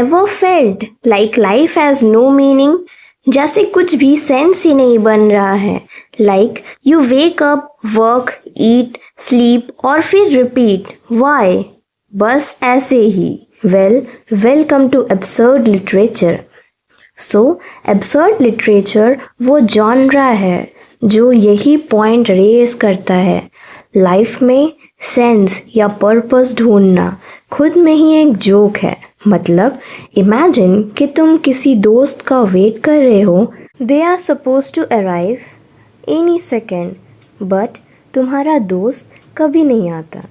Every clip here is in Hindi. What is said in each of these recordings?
Ever felt like life has no meaning? जैसे कुछ भी सेंस ही नहीं बन रहा है. Like you wake up, work, eat, sleep और फिर repeat. Why? बस ऐसे ही. Well, welcome to absurd literature. So, absurd literature वो genre है जो यही पॉइंट रेज करता है. लाइफ में सेंस या पर्पस ढूंढना खुद में ही एक जोक है. मतलब इमेजिन कि तुम किसी दोस्त का वेट कर रहे हो. They are suppose to arrive any second but तुम्हारा दोस्त कभी नहीं आता.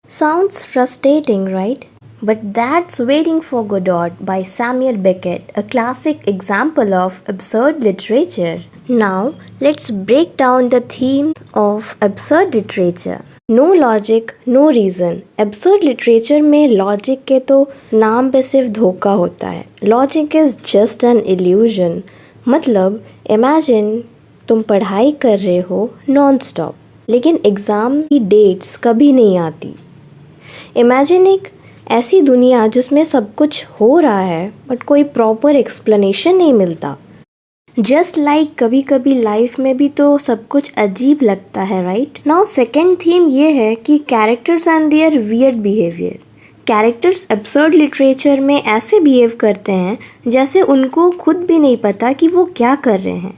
Sounds frustrating, right? But that's Waiting for Godot by Samuel Beckett, a classic example of absurd literature. Now, let's break down the theme of absurd literature. No logic, no reason. Absurd literature में logic के तो नाम पे सिर्फ धोखा होता है. Logic is just an illusion. मतलब imagine तुम पढ़ाई कर रहे हो non-stop, लेकिन एग्ज़ाम की डेट्स कभी नहीं आती. Imagine एक ऐसी दुनिया जिसमें सब कुछ हो रहा है बट कोई प्रॉपर एक्सप्लेनेशन नहीं मिलता. जस्ट लाइक कभी कभी लाइफ में भी तो सब कुछ अजीब लगता है, राइट? नाउ सेकेंड थीम ये है कि characters and their weird behaviour. Characters absurd literature में ऐसे बिहेव करते हैं जैसे उनको खुद भी नहीं पता कि वो क्या कर रहे हैं.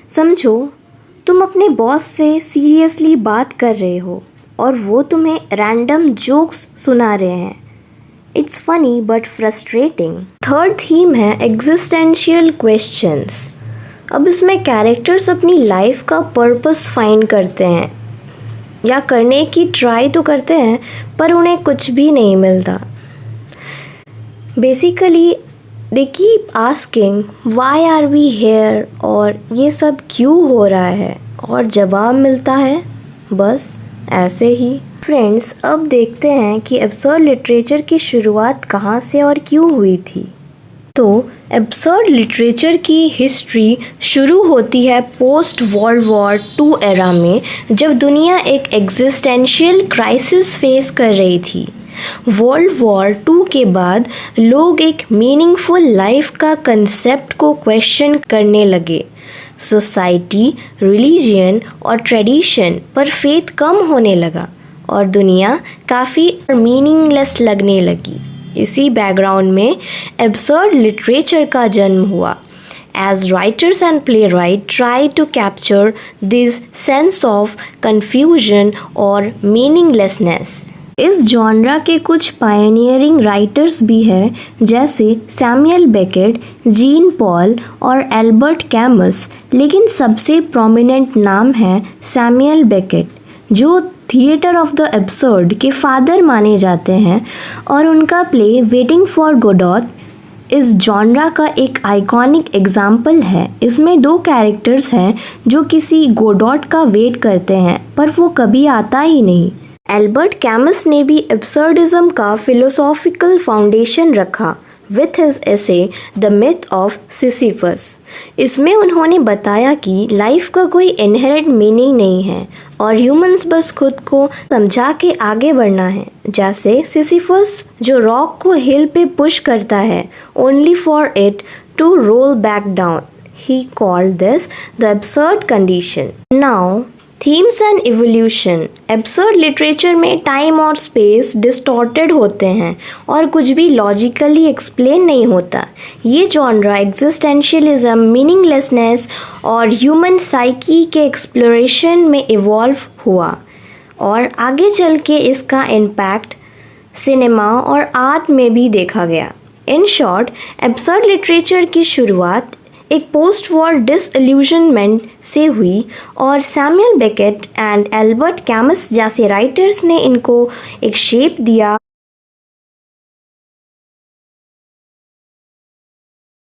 समझो तुम अपने बॉस से सीरियसली बात कर रहे हो और वो तुम्हें रैंडम जोक्स सुना रहे हैं. It's funny but frustrating. Third theme है एग्जिस्टेंशियल क्वेश्चंस. अब इसमें कैरेक्टर्स अपनी लाइफ का पर्पस फाइंड करते हैं या करने की ट्राई तो करते हैं पर उन्हें कुछ भी नहीं मिलता. Basically they keep asking why are we here और ये सब क्यों हो रहा है, और जवाब मिलता है बस ऐसे ही. फ्रेंड्स, अब देखते हैं कि एब्सर्ड लिटरेचर की शुरुआत कहाँ से और क्यों हुई थी. तो एब्सर्ड लिटरेचर की हिस्ट्री शुरू होती है पोस्ट वर्ल्ड वॉर 2 एरा में, जब दुनिया एक एग्जिस्टेंशियल क्राइसिस फेस कर रही थी. वर्ल्ड वॉर 2 के बाद लोग एक मीनिंगफुल लाइफ का कंसेप्ट को क्वेश्चन करने लगे. सोसाइटी, रिलीजियन और ट्रेडिशन पर फेथ कम होने लगा और दुनिया काफ़ी मीनिंगलेस लगने लगी. इसी बैकग्राउंड में एब्सर्ड लिटरेचर का जन्म हुआ. As writers and playwright try to capture this sense of confusion और मीनिंगलेसनेस. इस जॉनरा के कुछ पायनियरिंग राइटर्स भी हैं जैसे सैमुअल बेकेट, जीन पॉल और एल्बर्ट कैमस. लेकिन सबसे प्रोमिनेंट नाम है सैमुअल बेकेट, जो थिएटर ऑफ द एब्सर्ड के फादर माने जाते हैं, और उनका प्ले वेटिंग फॉर गोडॉट इस जॉनरा का एक आइकॉनिक एग्जाम्पल है. इसमें 2 कैरेक्टर्स हैं जो किसी गोडॉट का वेट करते हैं पर वो कभी आता ही नहीं. एल्बर्ट कैमस ने भी एब्सर्डिज्म का फिलोसॉफिकल फाउंडेशन रखा with his essay the myth of Sisyphus. इसमें उन्होंने बताया कि लाइफ का कोई इनहेरेंट मीनिंग नहीं है और ह्यूमंस बस खुद को समझा के आगे बढ़ना है. जैसे सिसिफस जो रॉक को हिल पे पुश करता है only for it to roll back down. He called this the absurd condition. Now themes and evolution. Absurd literature में टाइम और स्पेस डिस्टॉर्टेड होते हैं और कुछ भी लॉजिकली एक्सप्लेन नहीं होता. ये जॉनरा एग्जिस्टेंशियलिज्म, मीनिंगलेसनेस और ह्यूमन साइकी के एक्सप्लोरेशन में इवॉल्व हुआ और आगे चल के इसका इम्पैक्ट सिनेमा और आर्ट में भी देखा गया. इन शॉर्ट, एब्सर्ड लिटरेचर की शुरुआत एक पोस्ट वॉर डिसइल्यूजनमेंट से हुई और सैमुअल बेकेट एंड एल्बर्ट कैमस जैसे राइटर्स ने इनको एक शेप दिया